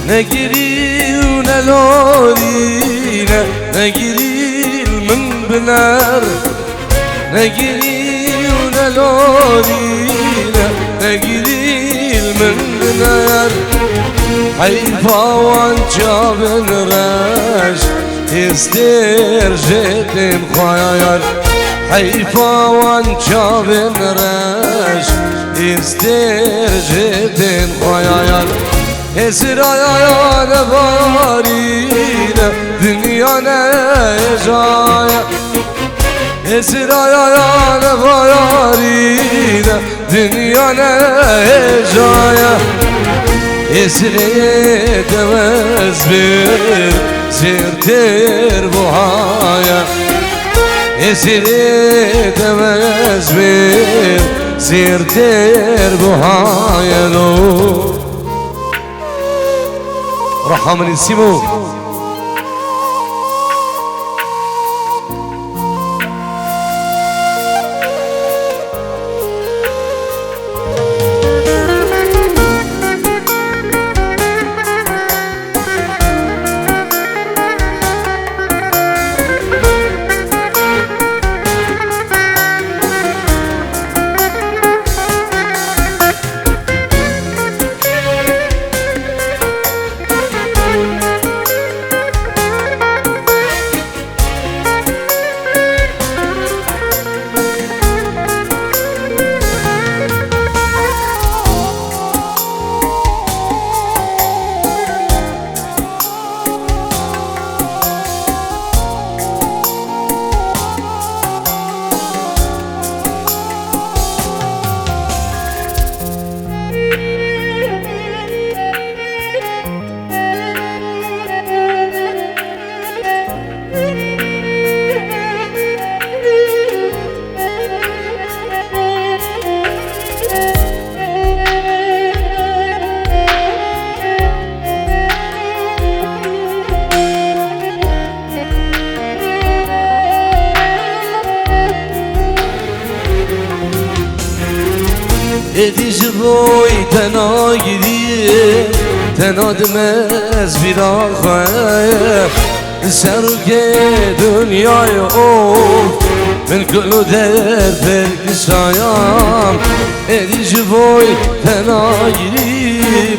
نگیری و نلاری نگیری من بنر نگیری و نلاری نگیری من بنر حیفا وانجا بن رش تستر جدم خیار حیفا وانجا بن رش تستر جدم خیار اسرائیل بارین دنیا نجای اسرائیل بارین دنیا نجای اسرائیل دمز بر زرتر بوهایا اسرائیل دمز بر زرتر بوهایا لو رحمني سيمو ادیش روی تنها گیری تنها دمز بیرا خواه سر که دنیای او من کلو در برکشایم ادیش روی تنها گیری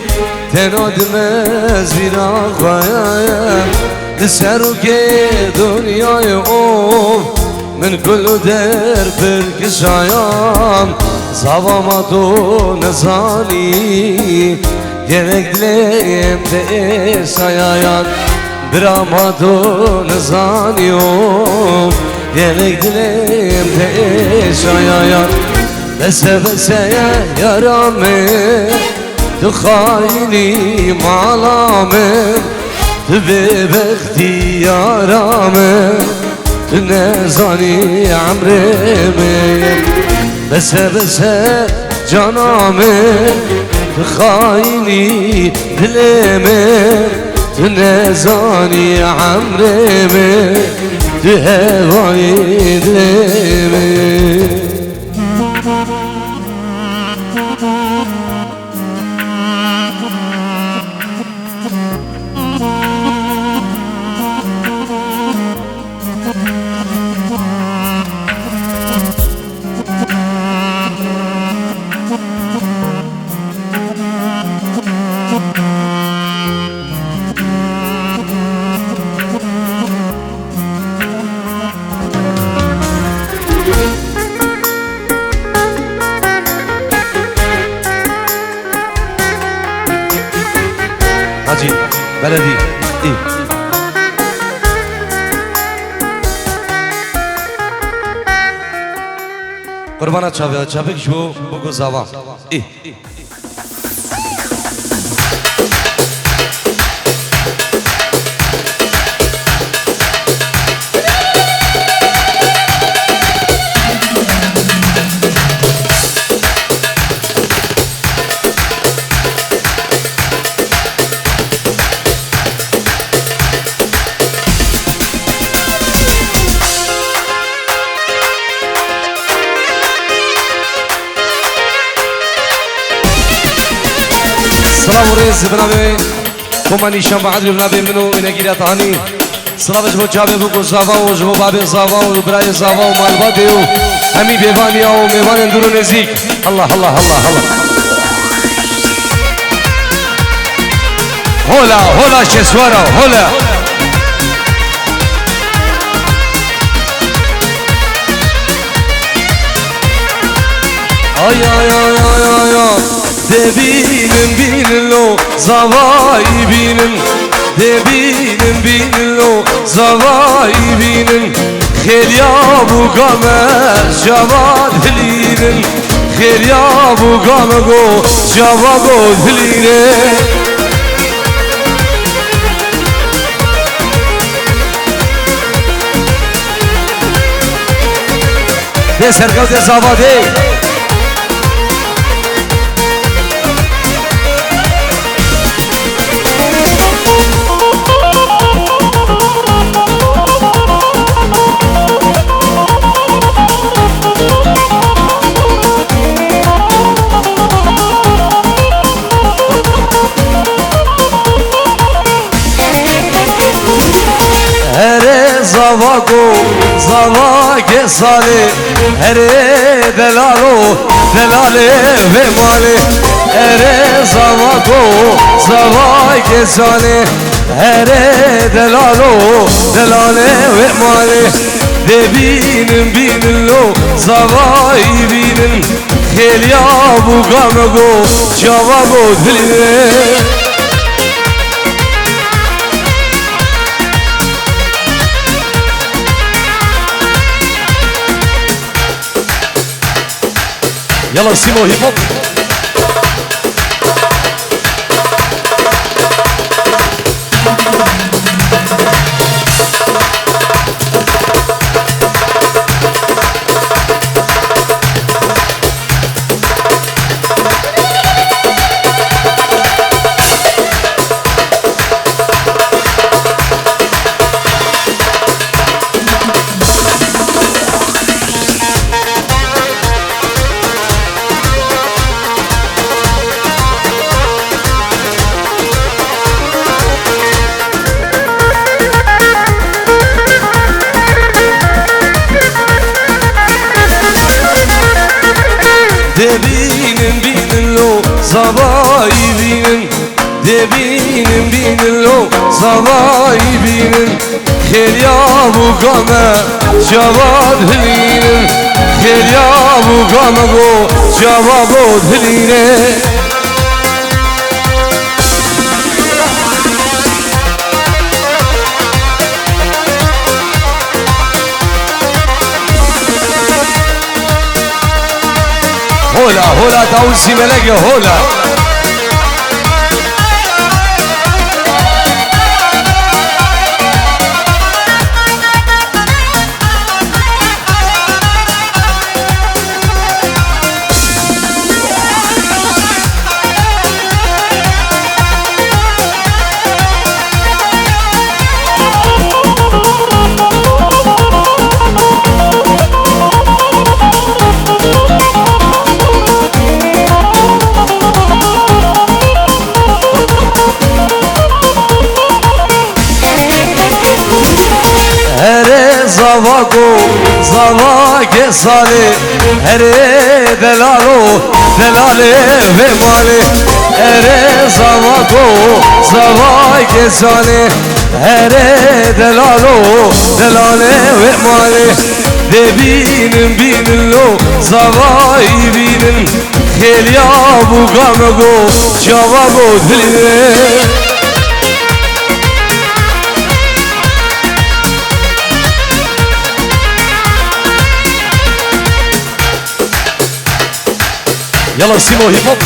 تنها دمز بیرا خواه سر که دنیای او من کلو در برکشایم زواما تو نزانی gerek dileğimde sayayan bir ama tu nezaniyum gerek dileğimde sayayan bese beseye yaramı tu khayni malamı tu bebekti yaramı tu nezani amrimi bese bese canamı خايني دلمي تنزاني عمرمي تهواي دلمي حاجي بلدي ايه قربانا çabuk şu bu zaman ايه Bravo Rezi, bravo. وما نيشان بعد بنابي منو نجيرة تاني سلامش بو جابه بو زاوا و جبو بابه زاوا و برای زاوا و مالباده و همی بیوانیا و میوان اندرو نزیک الله الله الله الله هولا هولا شسوارا هولا ay ay ay ay ay ay de binin lo zavai binin de binin lo zavai binin خيريا بو قامه جواد هلينن خيريا بو قامه جو جواد هلينن ده سرگو ده زواده Zavago, zavage sale, ere delalo, delale ve male. Ere zavago, zavage sale, ere delalo, delale ve male. De binin lo, zavai binin, kheliya bu gamago, javago diline. يلا سيمو هيب هوب binin lo zavai binin de binin lo zavai binin kheliya bu gama javad hilinin kheliya bu gama go javad hilinin هولا هولا داوزي ملقى هولا Zavago, zavage sale, ere delalo, delale ve male. Ere zavago, zavage sale, ere delalo, delale ve male. De binin lo, zavai binin, kheliya bu gamago, javago diline. يلا سيمو هيب هوب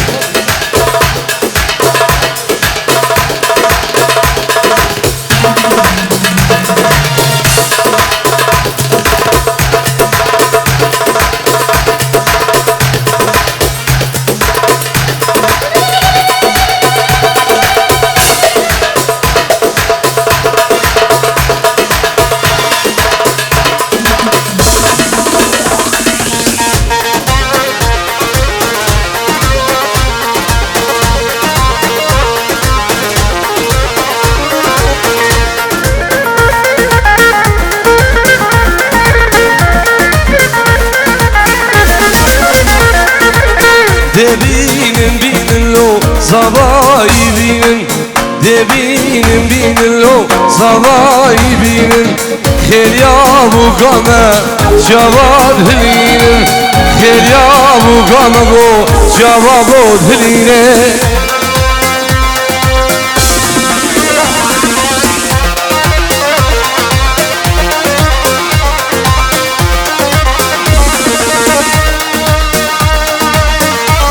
zavayı binin Debinin binin o zavayı binin Kherya bu game cevap dilinin Kherya bu game go cevap dilinin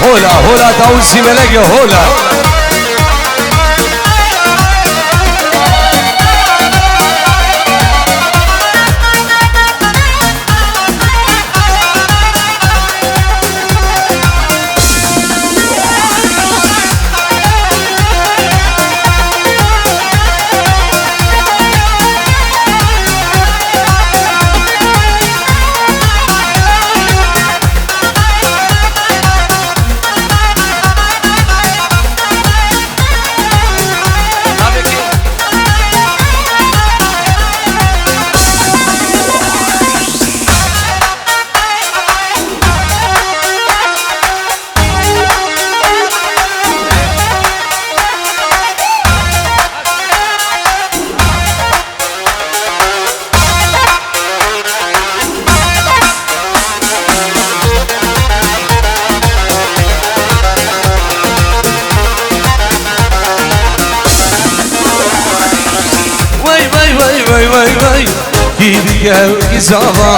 Hola, hola, Tausi Melege, hola. Gel gizava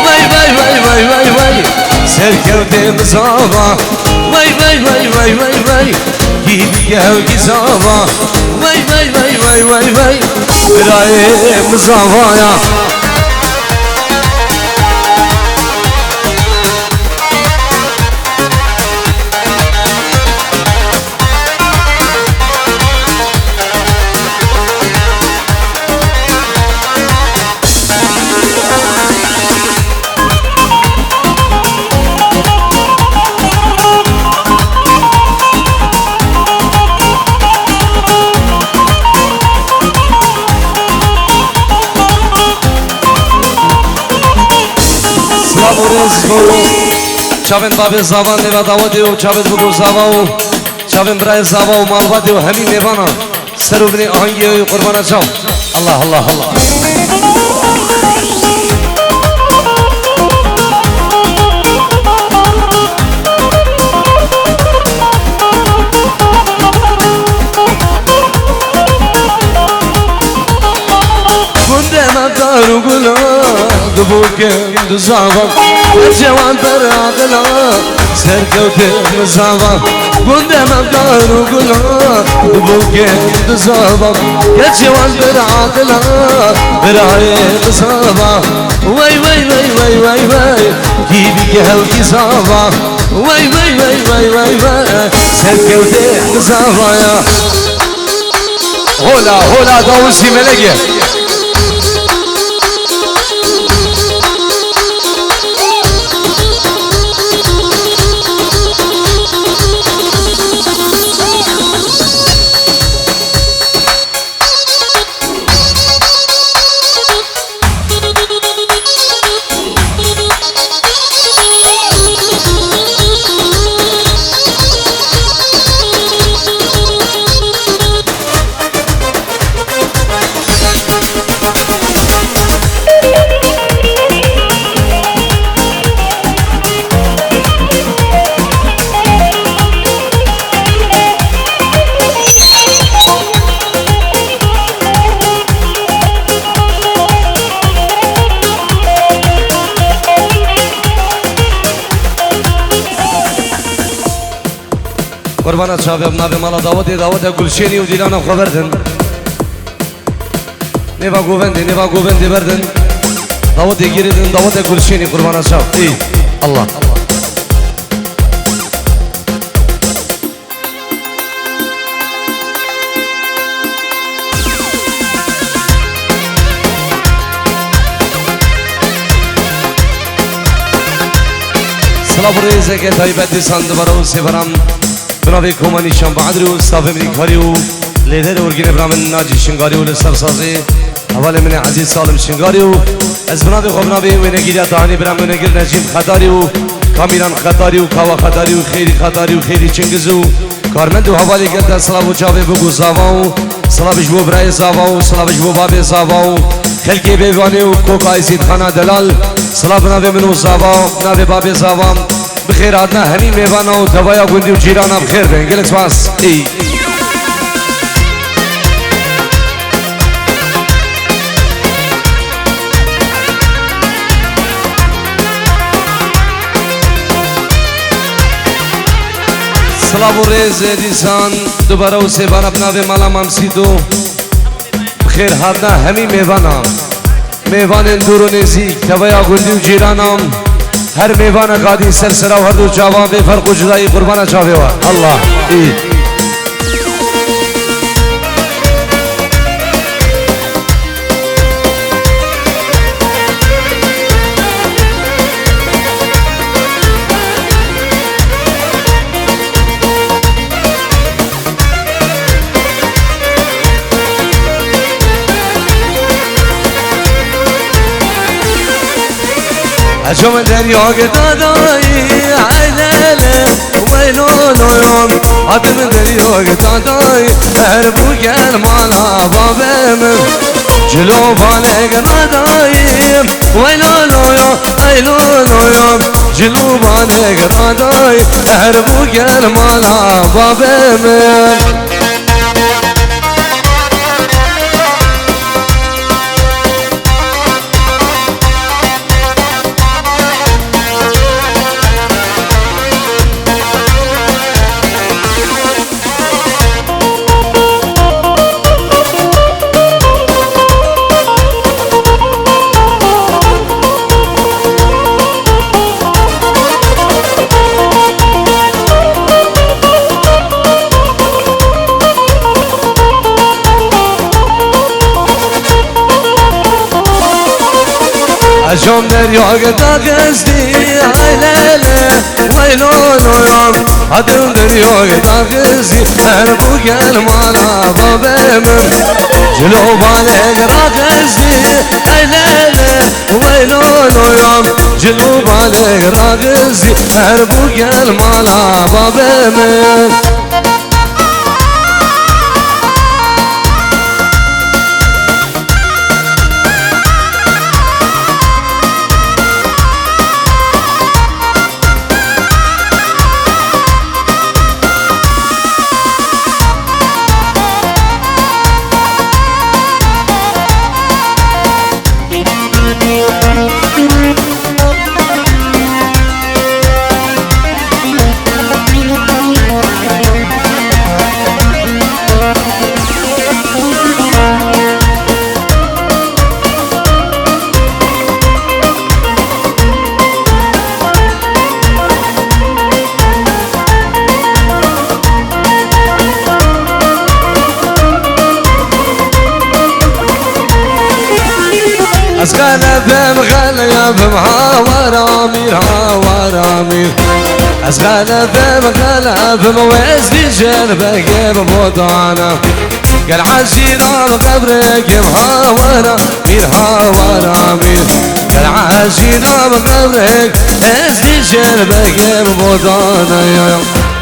Vay vay vay vay vay vay Serkevdim zava Vay vay vay vay vay vay Gel gizava Vay vay vay vay vay vay Birayim zavaya Çavên babê zavan nêva dawetê û çavên bibû zava û çavên birayê zava û malbatê û hemî nêvana ser û binê ahangiyê qurbana çav Allah Allah Allah دار وقلا دبوكم دزاوا الجوان براغلا سركوتم زاوا قدام دار وقلا دبوكم دزاوا الجوان براغلا برايم زاوا واي واي واي واي واي واي كيفك هلكي زاوا واي واي واي واي واي واي سركوتم زاوا يا هولا هولا داوسي ملقي قربانات شباب نبي مالا دعوت گلشینی و دیلانم خبردن نبا گووندی بردن دعوت گیردن دعوت گلشینی قربانات شب ای الله سلام ریزه که تایبتی سند برای سفرم بنابی کومانیشان بعدی و استاف امریکایی و لیدر ارگین برامن ناجی شنگاری و لسر سازی اول من عزیز سالم شنگاری و از بنابی خوب نابی و نگیریا دهانی برام و نگیر نجیم خطاری و کامیران خطاری و کاوا خطاری و خیری چنگز و کارمند و حوالی کرده سلام و چاوی بگو زاواو سلامش بو برای زاواو سلامش بو باب زاواو خلقی بیوانی و کوکای زید خانه دلال سلام نوی منو زاواو نوی باب زاوام بخیر آدنا همین میوانا و دوایا گندی و جیرانا بخیر بین گلک سواس ای سلام و ریز دیسان دوباره و سیبان ابناوی مالا ممسیدو بخیر آدنا همین میوانا میوان دور و نزیک دوایا گندی و جیرانام هر میوان قادی سرسرا و هر دو جوان به فرق و جدایی قربان چاوی و الله ای اجام دریا گدادایی عیلله ویلو نویم آدم دریا گدادایی هر بو گرمانا بابم جلو باله گرادایی ویلو نویم جلو باله گرادایی هر بو گرمانا بابم اجام دریا گدا گزدی عیلله ویلو نویم آدم دریا گدا گزدی هر بو گرمانا بابم جلو باله گرا گزدی عیلله ویلو نویم جلو باله گرا گزدی هر بو گرمانا بابم از غلبم غلبم هاورامیر هاورامیر از غلبم غلبم وزنی جربه بودانا قال عزينا بقبرك هاورامير هاورامير قال عزينا بقبرك وزني جربه بودانا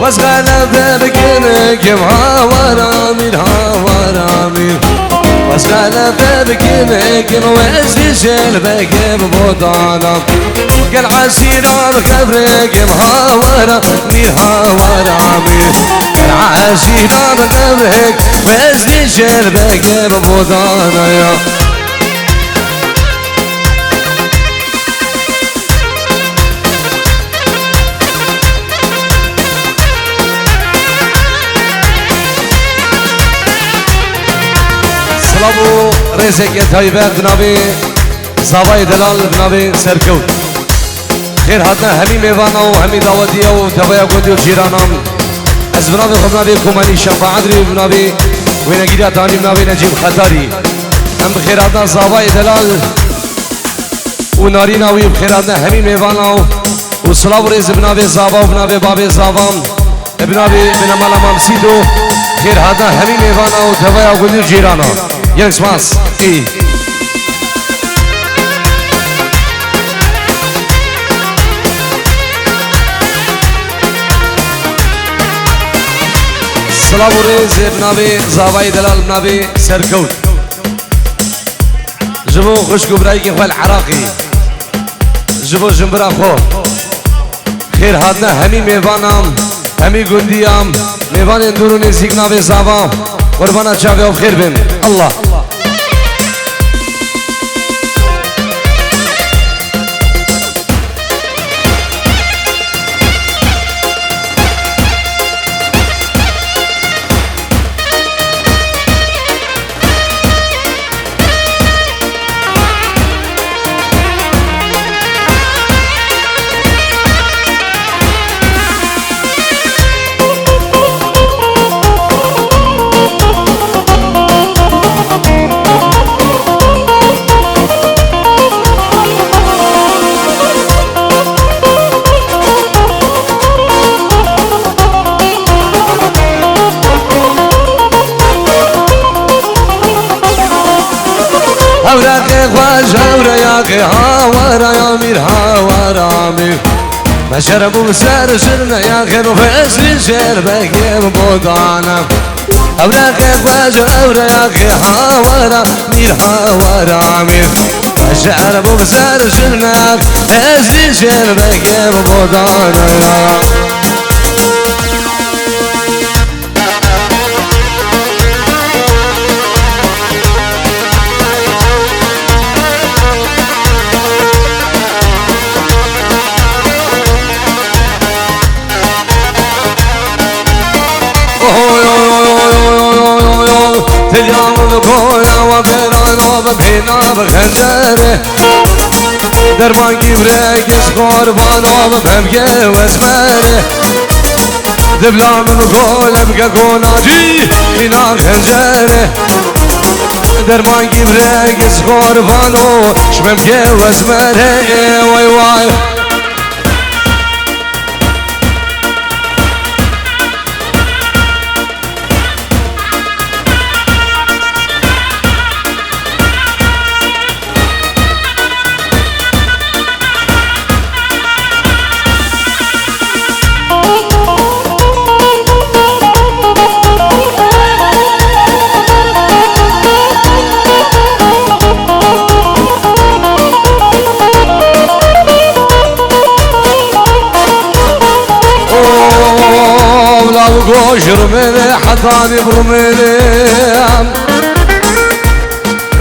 was غلبه بگم هاورامیر هاورامیر was غلبه بگم وزنی جلبه بودانا قال عزينا بقبرك هاورامير هاورامير قال عزينا بقبرك وزني جلبه بودانا يا رزق تايبك بنابي زاوای دلال بنابي سركوت خير هاتنا همي ميوانا وهمي دعوتيا وتبايا قدي وجيرانام از بنابي خبنابي كوماني شفاعدري بنابي وينجيرا تاني بنابي نجيب خطاري هم بخير هاتنا زاوای دلال ونارينا وي بخير هاتنا همي ميوانا وصلاة ورز بنابي زاوا وبنابي بابي زاوام بنابي بنمالا مامسيدو خير هاتنا همي ميوانا وتبايا قدي وجيرانا ينكس ماس اي صلاة ورز بنابي زاوای دلال بنابي سركوت جبو خشكو برايكي خوال عراقي جبو جنبرا خو خير هاتنا همي ميوانام همي قنديام ميوان اندورو نزيق نابي زاوا قربانا چاوه وخير بن الله هورا خواج هورا يا هاورا يا مير هاورا مير ما شربوا بسار شرنا يا خير وفاسرين شربك يا بودانا هورا خواج هورا يا هاورا مير هاورا مير ما شربوا بسار شرنا فاسرين شربك يا بودانا تليام بكونا وبرانا وبينا بخنجره درمان كبرك قربانا وبمجي واسمره دبلام بكونا بكونا جي بينا خنجره درمان كبرك قربانا شبمجي واسمره واي واي وقوشر مني حطاني برميني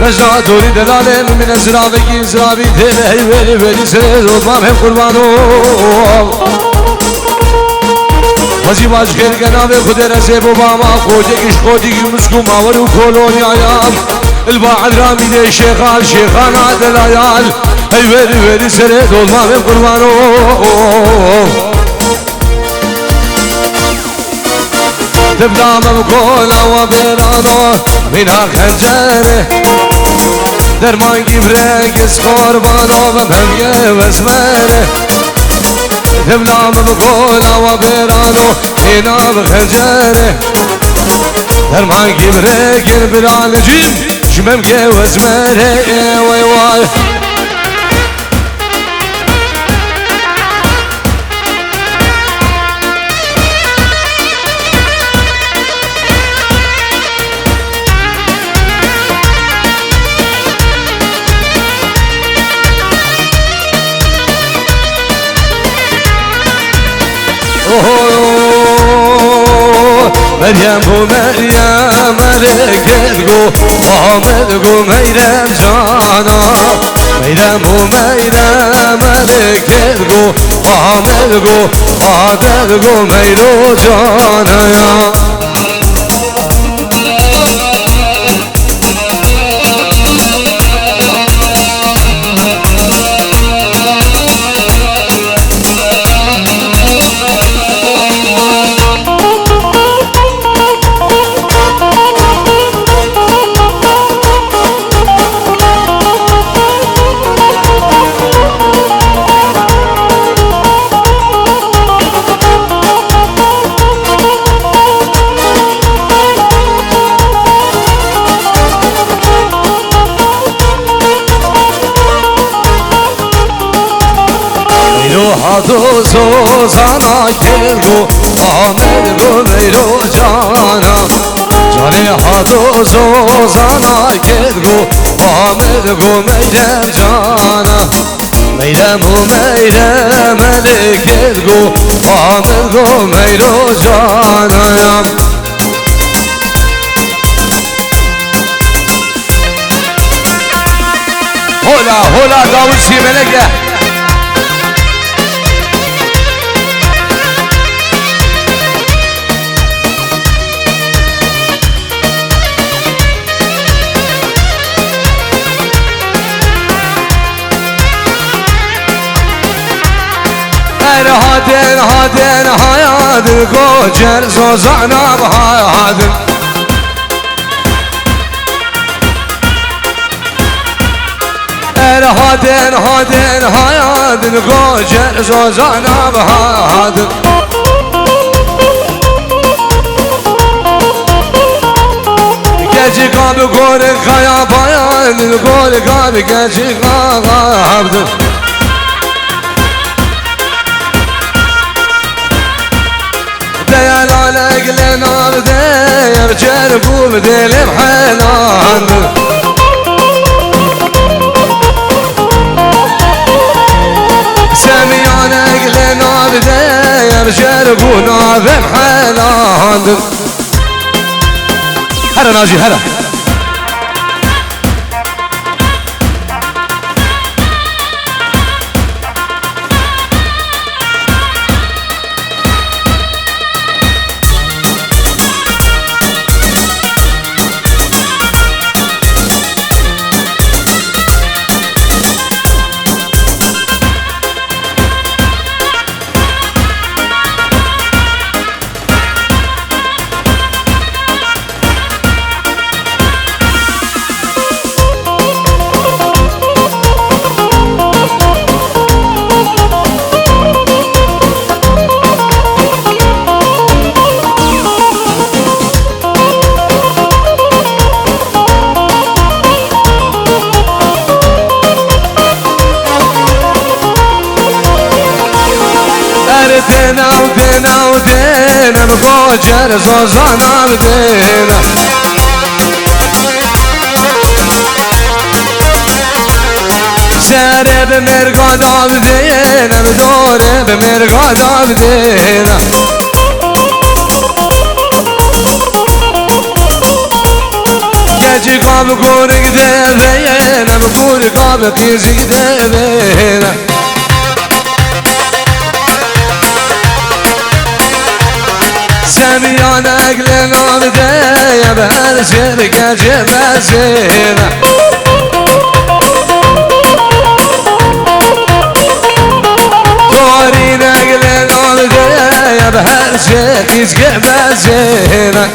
نجات ولي دلالين من ازرابي ازرابي تلهي ويلي ويلي سريز وضمامهم قربانو وزي باش خير قنابي خدي رزيب وباما خودك اش خودك مسكو ماور وكولوني عيال الباعد رامي دي شيخان شيخان عدل عيال هي ويلي ويلي سريز وضمامهم قربانو تبدأ مبكولا وبيرانا منها خنجره درمان كبرك قربانا وبمجي واسمره تبدأ مبكولا وبيرانا منها خنجره درمان كبرك برالجين شممجي واسمره واي واي مريم بو مريم ملكت قو محمد قو ميرم جانا مريم بو مريم ملكت قو محمد قو محمد قو ميرو جانا هاتو سوزانا کرگو آمد گو میرو جانا جانی هاتو سوزانا کرگو آمد گو میرم جانا میرم و میرم کرگو آمد گو میرو جانا هولا هولا داود سیملگه هادن هادن هادن گوجر زوزانا بهادن هادن هادن هادن گوجر زوزانا بهادن گجی قاب گور خیا پایان گور قاب گجی قاب ديالك لنار دير جربو بديل بحنان سميانك لنار دير جربو نار بحنان هلا ناجي هلا دينا ودينا بغوجر زوزانا بدينا ساري بمرقادا بدينا بدوري بمرقادا بدينا كجي قاب قورق دينا بقوري قاب قيزي دينا سميانك لنار ديا بهالشركة جبا زينة دورينك لنار ديا بهالشركة جبا زينة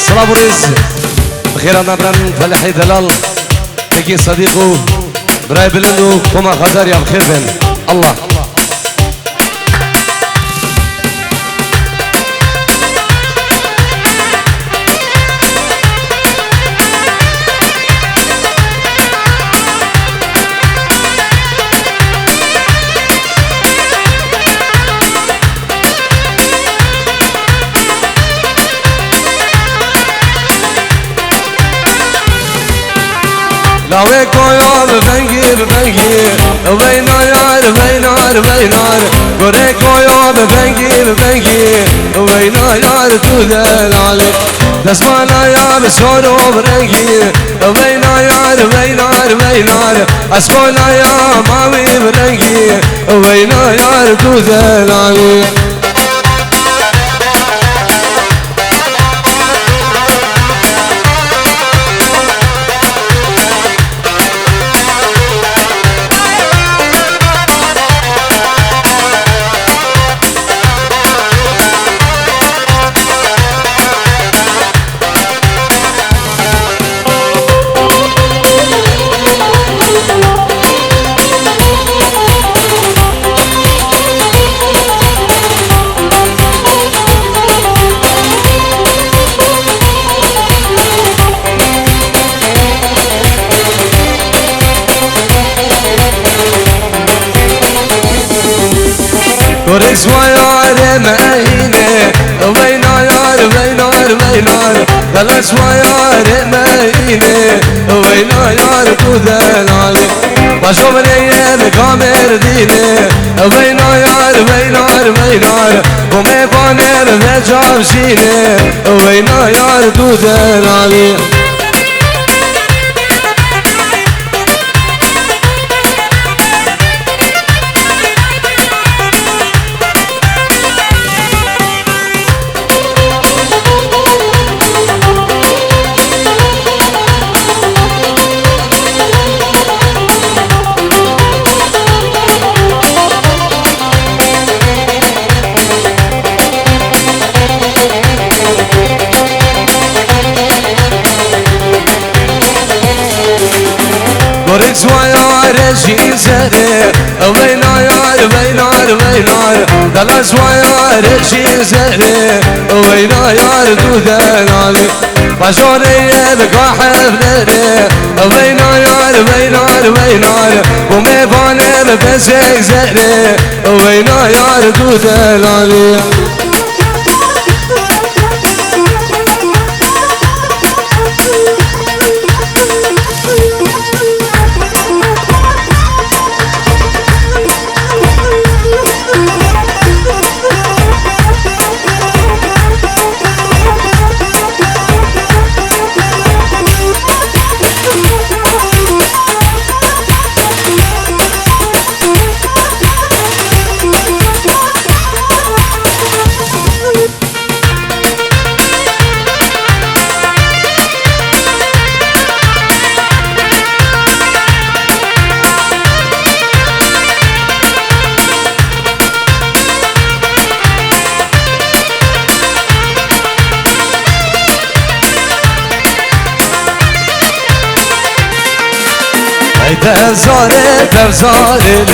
صلاة ورز بخير نبرن فلحي دلال تكي صديقه براي بلندو كما خزار يا بخير بن الله لاوي كويا بفنجي بفنجي وينار وينار وينار كوري كويا بفنجي بفنجي وينار تودلالي دسمانا يا بسورو برنجي وينار وينار وينار اسمانا يا ماوي برنجي وينار تودلالي ويسويار ماينه وينار وينار وينار دلش ويار ماينه وينار تدلالي باشومني بكامر دينه وينار وينار وينار ومي بانر وجامشينه وينار تدلالي ورقص ويار جين زهره وينار وينار وينار دلش ويار جين زهره وينار دودلالي باشوري بقاحب نره وينار وينار وينار وميبانر بزيك زهره وينار دودلالي تفزاره تفزاره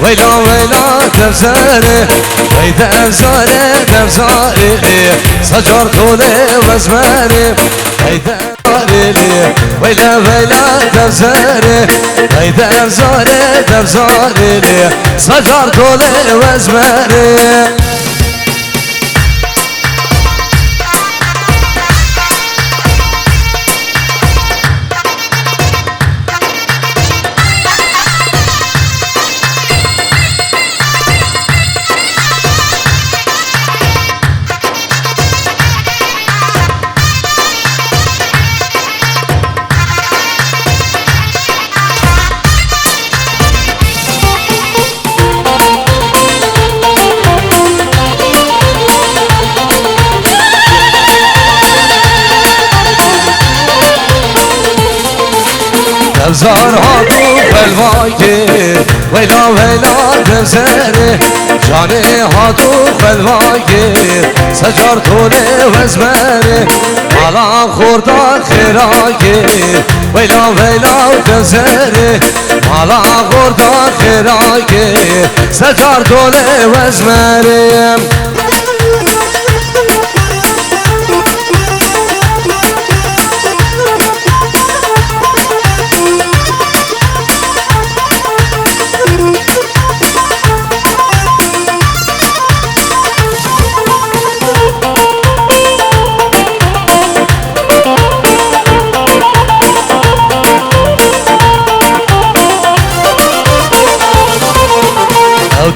ويلا ويلا تفزاره وي تفزاره تفزاره سجار طوله وزماره وي تفزاره ويلا ويلا تفزاره وي تفزاره تفزاره سجار طوله وزماره تفزار هاتو خلواکه ویلا ویلا تفزره جانه هاتو خلواکه سجار طوله وزمره مالا خوردار خیراکه ویلا ویلا تفزره مالا خوردار خیراکه سجار طوله وزمره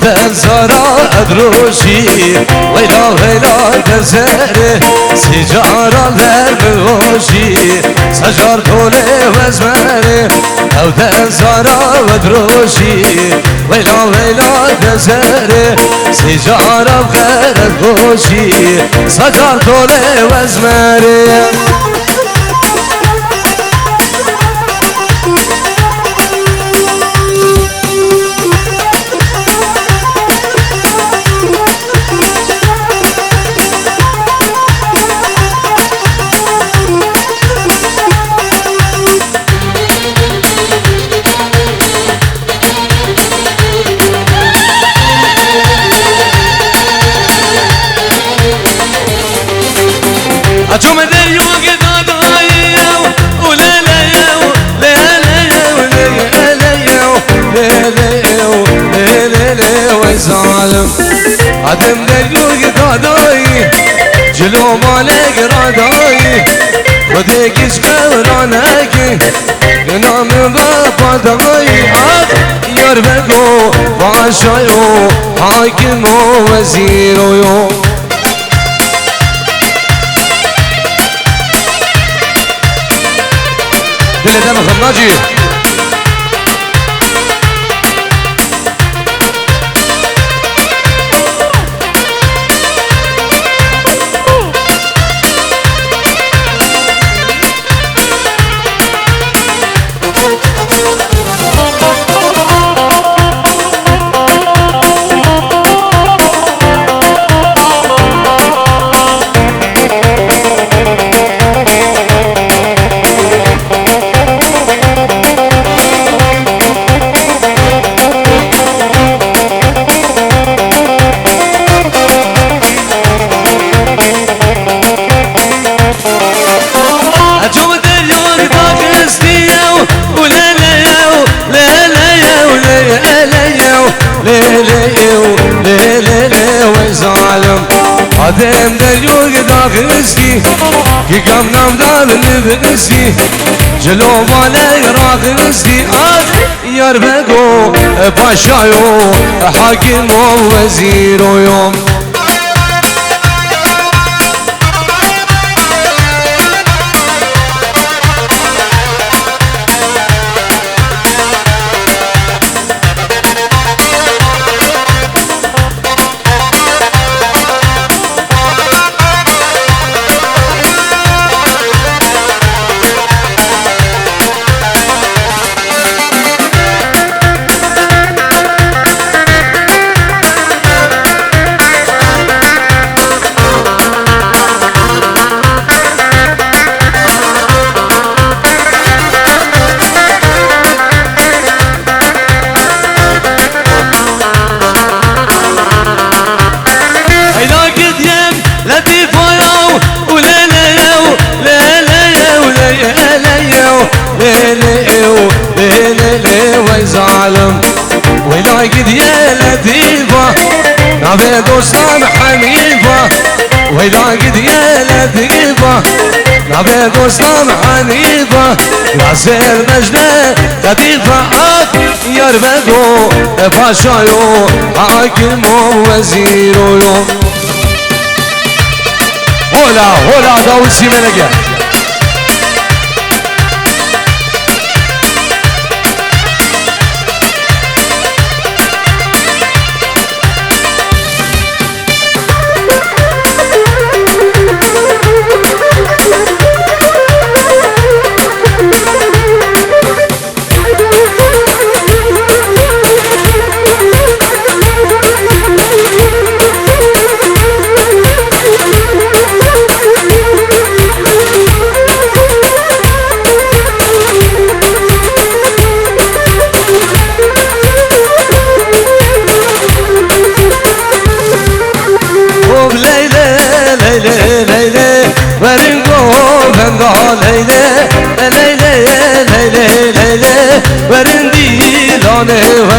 تفزارا ادروشی ویلا ویلا تفزره سجارا در بوشی سجار طوله وزمره او تفزارا ادروشی ویلا ویلا تفزره سجارا بخیر بوشی سجار طوله وزمره Acome de yuge dada عدم دلوق داداي جلو مالك راداي خدك اسكرانك نام بابا داي يار بگو باشايو حاكم و وزيرو يو دل دم خماجي عدم دلوق داخلسي كي قام نام دار نبنسي جلو مالك راخلسي يار بگو باشايو حاكم و وزيرو يوم ولا قد يا لطيفة نبي دوستان حنيفة ولا قد يا لطيفة نبي دوستان حنيفة راسل مجنة لطيفة يار بگو باشايو حاكم و وزيرو يوم هولا داود سيمنگه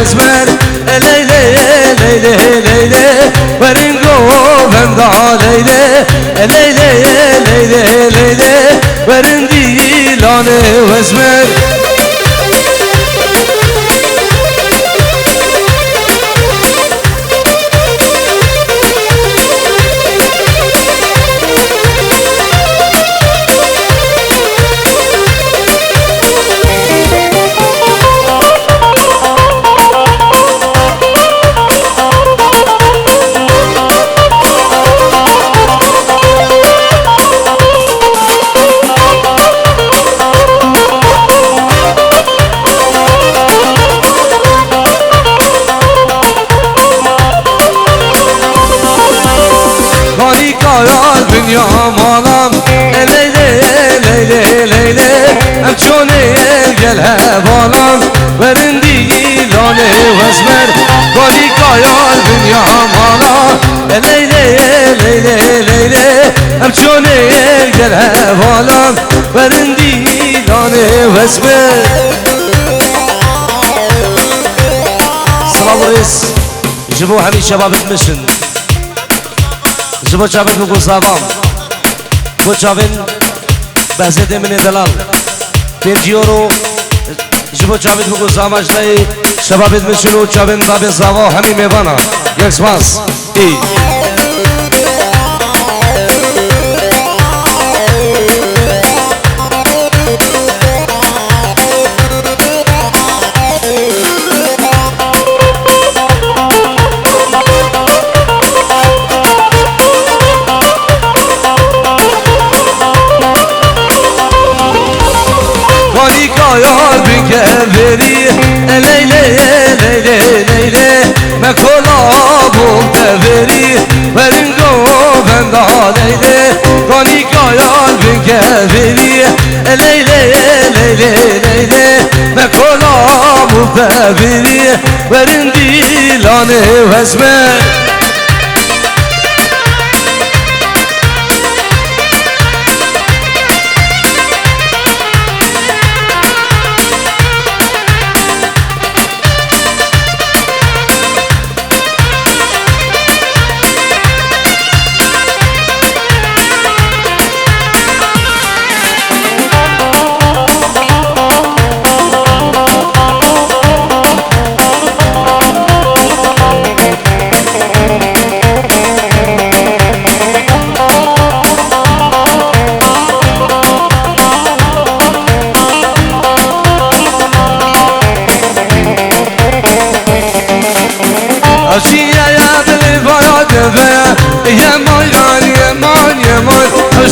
وزمر ليلى ليلى ليلى ورنقو بمضى ليلى ليلى ليلى ليلى ورندي لانه وزمر يا مالام ليلى ليلى ليلى أمشوني الجلها بالام ورندي لاني وزمر قولي قايال بن يا مالام ليلى ليلى ليلى أمشوني الجلها بالام ورندي لاني وزمر سلام رئيس جيبوا همي شباب المشن جبو چاوین بگو زابام بو چاوین بحثیت من دلال 5 یورو جبو چاوین بگو زاماش دایی شبابت میشنو چاوین باب زاوا همین میوانا یک سپاس ای یار بگه بری لیلی لیلی لیلی مکلا بوده بری برین گووندا لیلی کانی یار بگه بری لیلی لیلی لیلی مکلا بوده بری برین دیلانه وزمه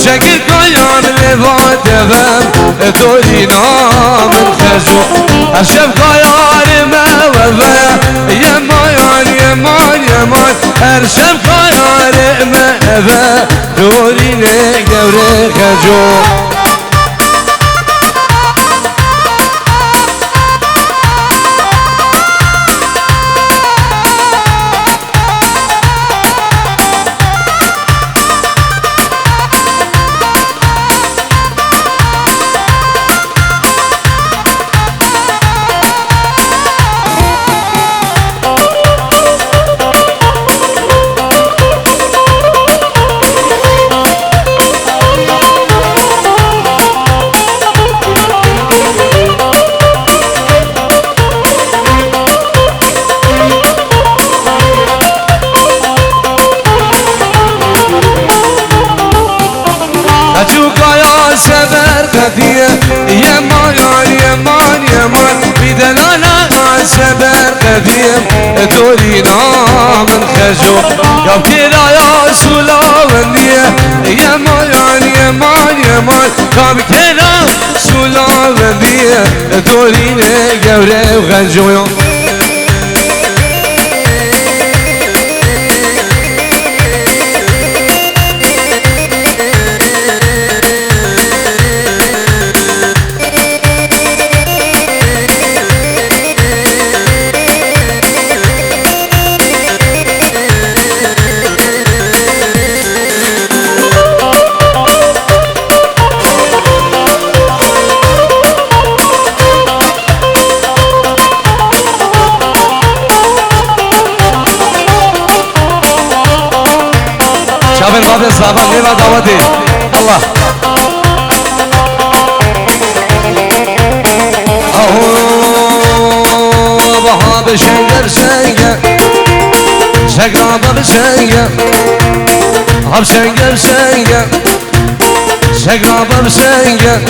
شكل قيام لفات فهم دورينا من خجو أشوف قيار ما وفا يمان يمان يمان أرشف قيار ما وفا دورينا قوري خجو سبر قديم دورينا من خجو يا كلا يا سلاوندية يا مان يا مان يا مان كم كلا سلاوندية دورينا قوري وخجو باب صاحب نیما دعوتی الله بها بشنگر شنگر شگرا بشنگر هب شنگر شنگر شگرا بشنگر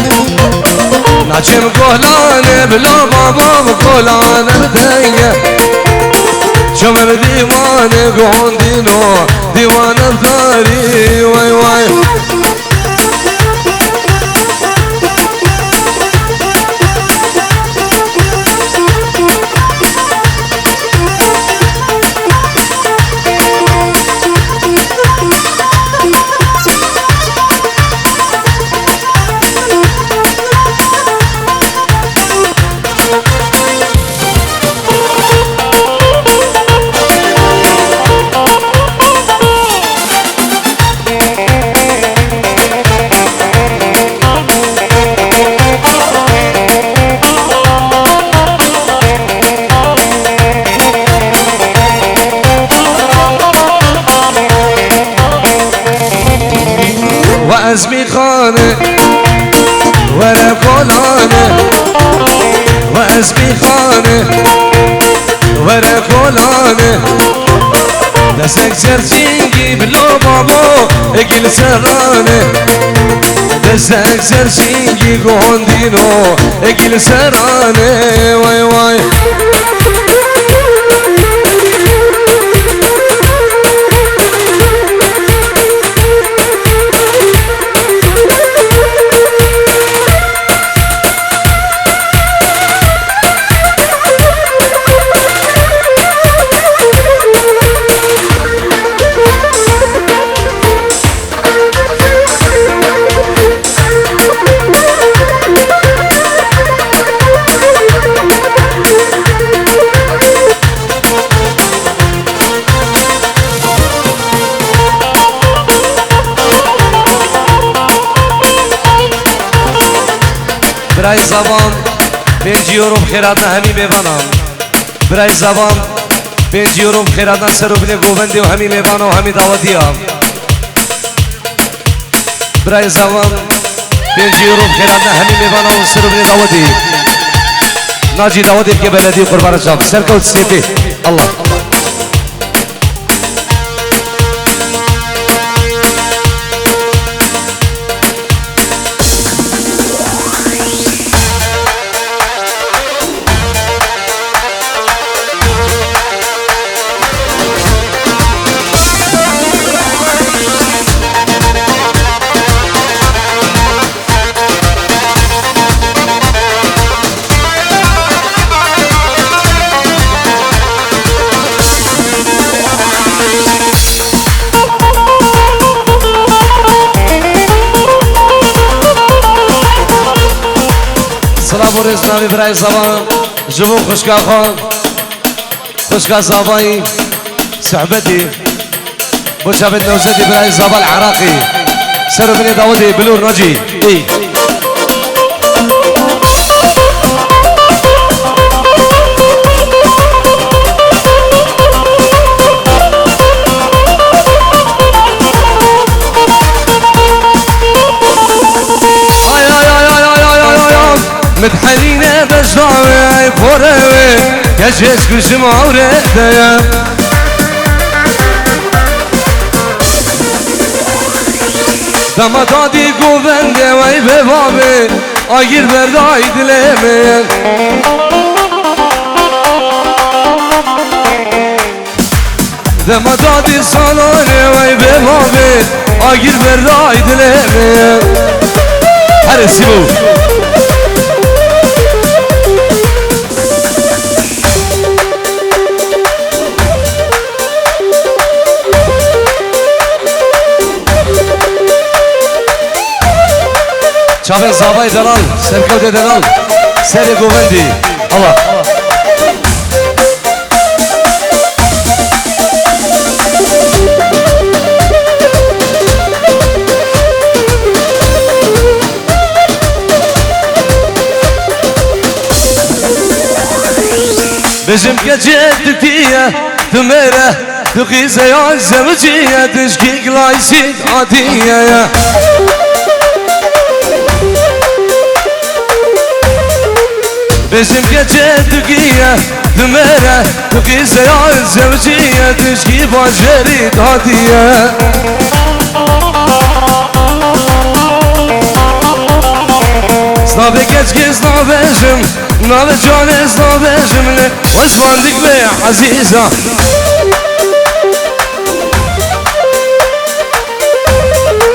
نچم گلانه بلا بابا گلانه بدنگر شو من دیوانه گوندینو دیوانه داری وای وای حزبي خانه ورا كولانه دستك سرچینگی بلو بابا اگل سرانه دستك سرچینگی گوندینو اگل سرانه وای وای برای زبان 5 یورو خیراتنا همی میوانم برای زبان 5 یورو خیراتنا سر و بله گوونده و همی میوانم و همی دعوتی هم برای زبان 5 یورو خیراتنا همی میوانم و سر و بله دعوتی ناجی دعوتی که بلدی قربان شام سرکوت سیتی الله سلام و رزنامی برای زبان جمو خوشکا خان خوشکا زبایی صحبتي بوشابت نوزدي برای زبان عراقي سر بني داودي بلور نجي اي متحنينه بزاوي فوروي كجس كشم عورتها دمدادي قوبنده وي ببابي اغير برداي دلمي دمدادي صالوني وي ببابي اغير برداي دلمي هرسيبو Çavez Zavay Delal, Serkavde Delal, Seri Govendi, Allah. Bizim gece tükiye, tümere, tükize ya zemciye, tüşkik laysit adiyeye. Bizim gece tükiye, tümere, tükize ya zemciye, tüşkik baceri dadiye. Snave geçki snaveşim, nave cane snaveşim ne Osmandik ve aziza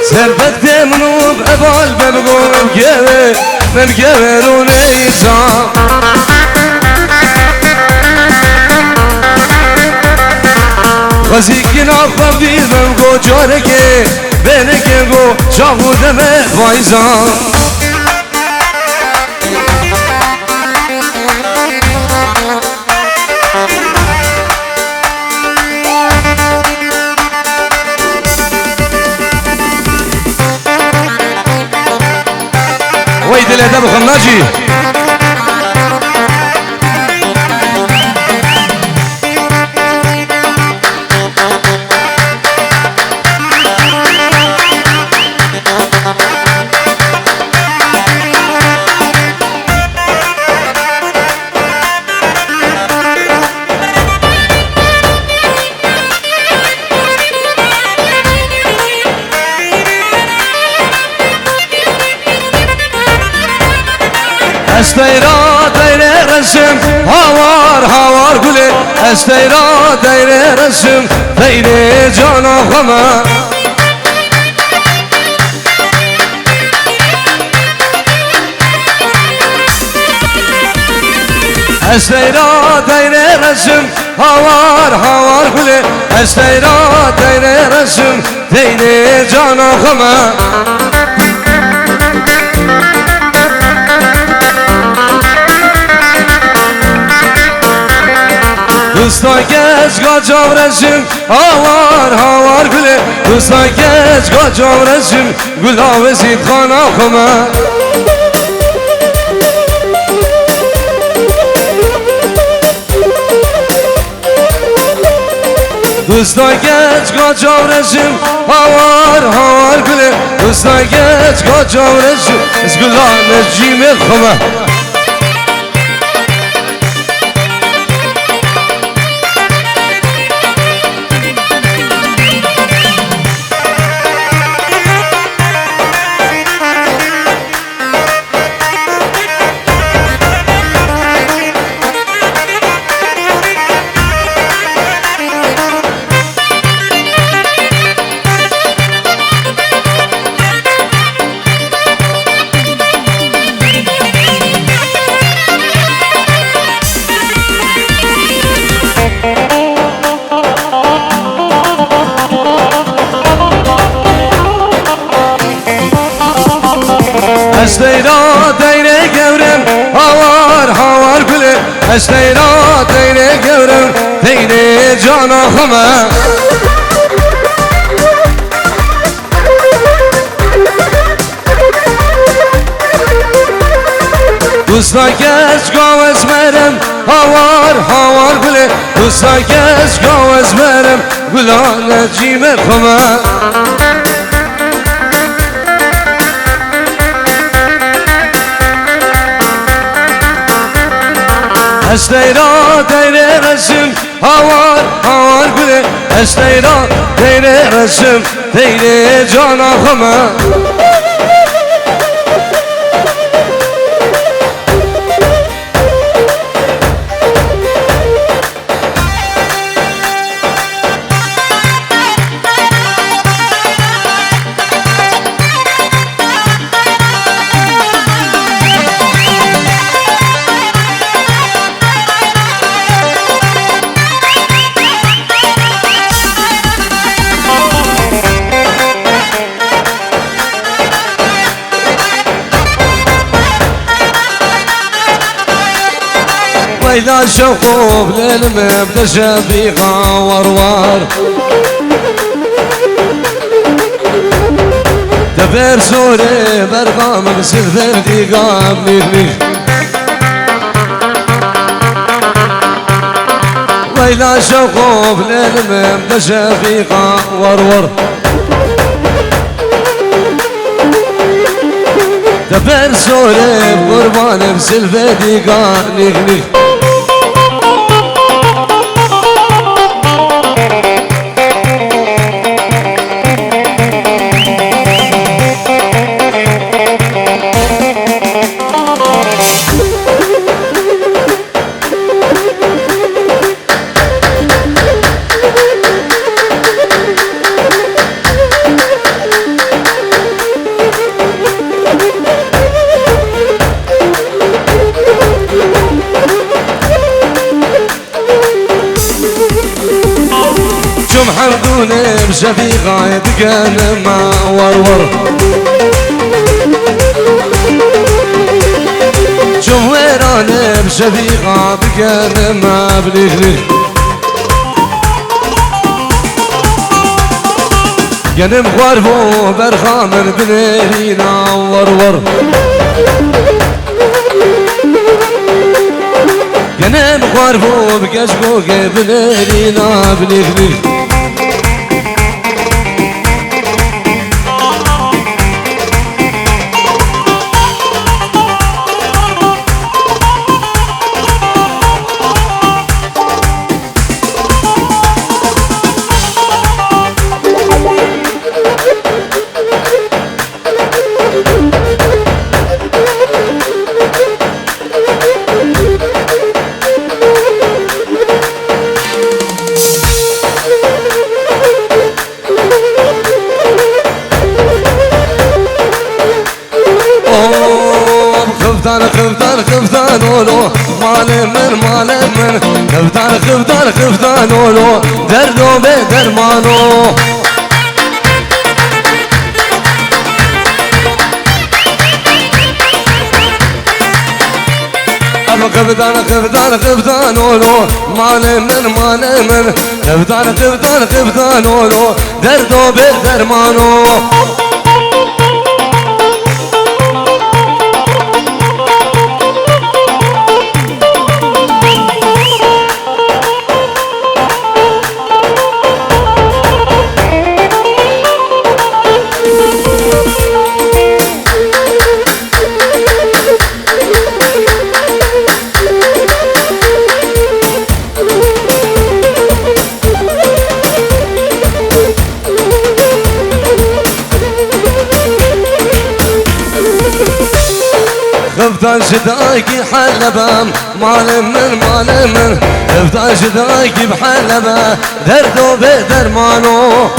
Servet temnub ebal bebgum geve Men geverun eyza Gazikin akabdi bebgo careke Beneke go şahu deme vayza ويد الادب خناجي استيرا دايره رسم هوار هوار گله استيرا دايره رسم دايره جانا خما استيرا دايره رسم هوار هوار گله استيرا دايره رسم دايره جانا خما دوستا گز گاجام رسیم هوار هوار گله دوستا گز گاجام رسیم گلا وزید خانا خما دوستا گز گاجام رسیم هوار هوار گله دوستا گز گاجام رسیم از گلا نجیم خما استيرا دايره گورم هوار هوار گله استيرا دايره گورم دايره جانا خما دوستا گز گاوز مرم هوار هوار گله دوستا گز گاوز مرم گلا نجیم خما استيرا دايره رسم هوار هوار گله استيرا دايره رسم دايره جانا خما وإذا شوقوا بالعلم بتشافيقا وروار تفير سوري برقام بسلفر ديقام نيخ وإذا شوقوا بالعلم بتشافيقا ورور تفير سوري بقربان بسلفر ديقام نيخ حمدوني بشفيقة يتقال ما ورور جمهوراني بشفيقة بقال ما بليخليخ قنم خوارفو برخامن بنيرينا ورور قنم خوارفو بقشقوك بنيرينا بليخليخ اولو مال من خفتان اولو دردو به درمانو اما خفتان اولو مال من خفتان اولو دردو به درمانو خفتان شدايكي حلبة مال من خفتان شدايكي بحلبة دردو بدرمانو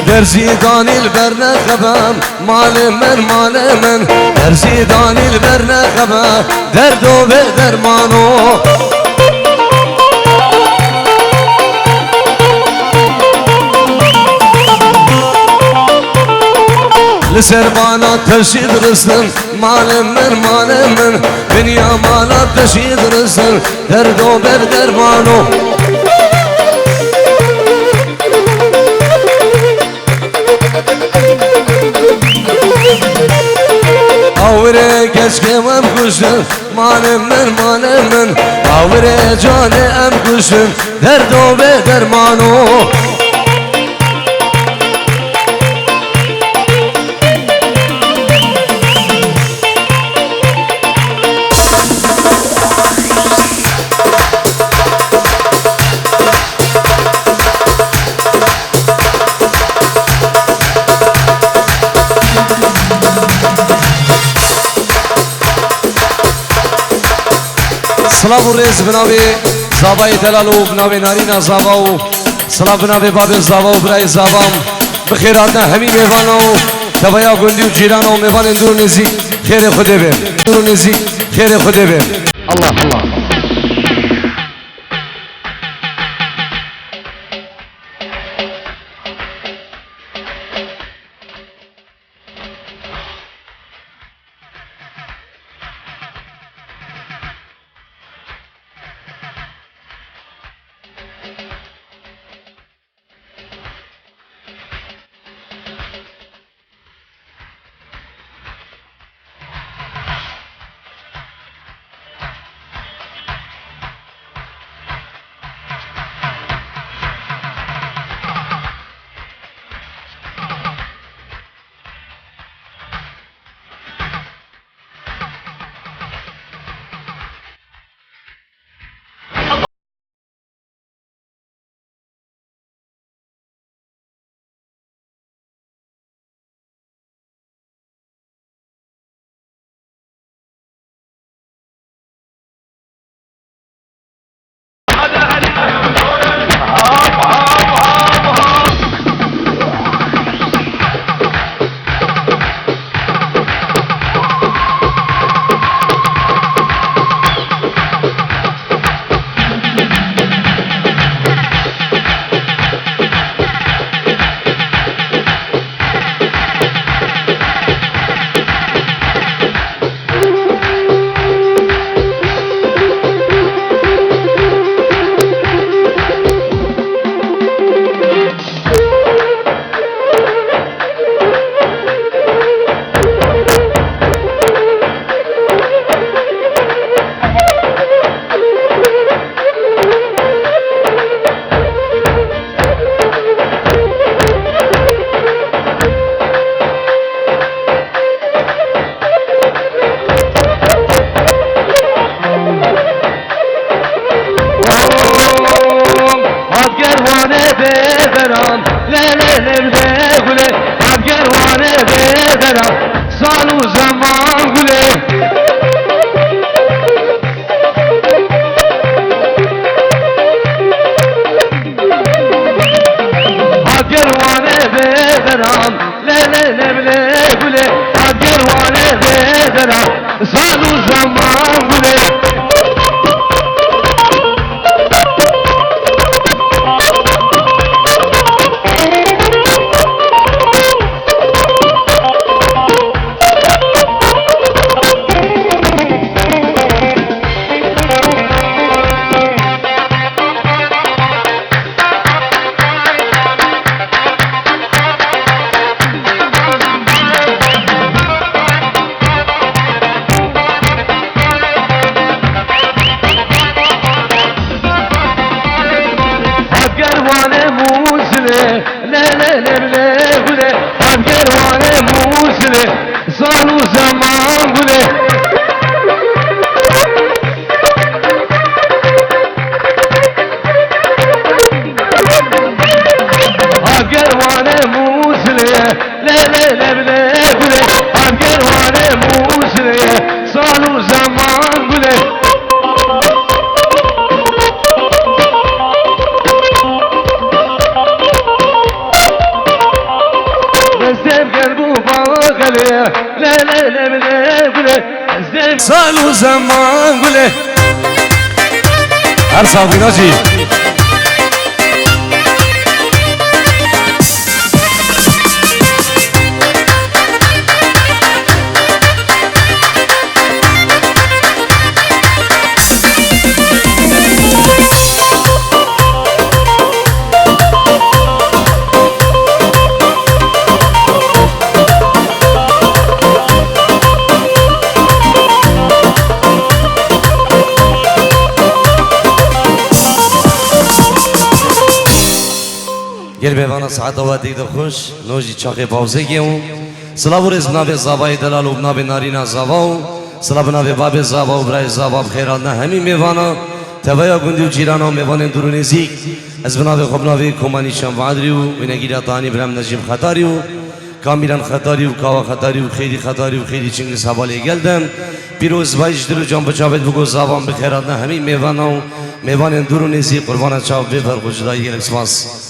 درسي داني البرنا خبام مال من درسي داني البرنا خبام دردو بدرمانو لسربانا تشيد رسل مال من دنيا مالا تشيد رسل دردو بدرمانو آوره کشک ام کشن مال من آوره جان ام کشن دردو بدرمانو سلام و رز بناوی زابای دلالو بناوی نارینا زاباو سلام بناوی باب زاباو برای زابام بخیرات همین میوانو تبایا گندی و جیران و میوان دور نزی خیر خوده به دور نزی خیر خوده به الله الله لا بلا قولي أقر وانا بيدنا صالوا زمان قولي لا بلا قولي أقر وانا موسلي صالوا زمان قولي أقر وانا موسلي لا بلا قولي أقر وانا موسلي صالوا زمان قولي لا بلا قولي صالوا زمان قولي هر صافي ناجي گل بیوانا ساعت و دیده خوش نوجی چاقی باوزه گیون سلام و رز بنابه زابای دلال و بنابه نارینا زاباو سلام بنابه باب زابا و برای زابا بخیرات نه همین میوانا تویا گندی و جیرانا میوان درو نزیک از بنابه خب بنابه کمانی شام وعدری و نگیرا تانی برام نجیم خطاری و کامیران خطاری و کاوا خطاری و خیلی چنگل سوالی گلدم پیروز بایش درو جان بچابت بگو زابان بخیرات نه همین میوانا و میوان درو نزیک قربان چاو بفر خوشدایی گلک سپاس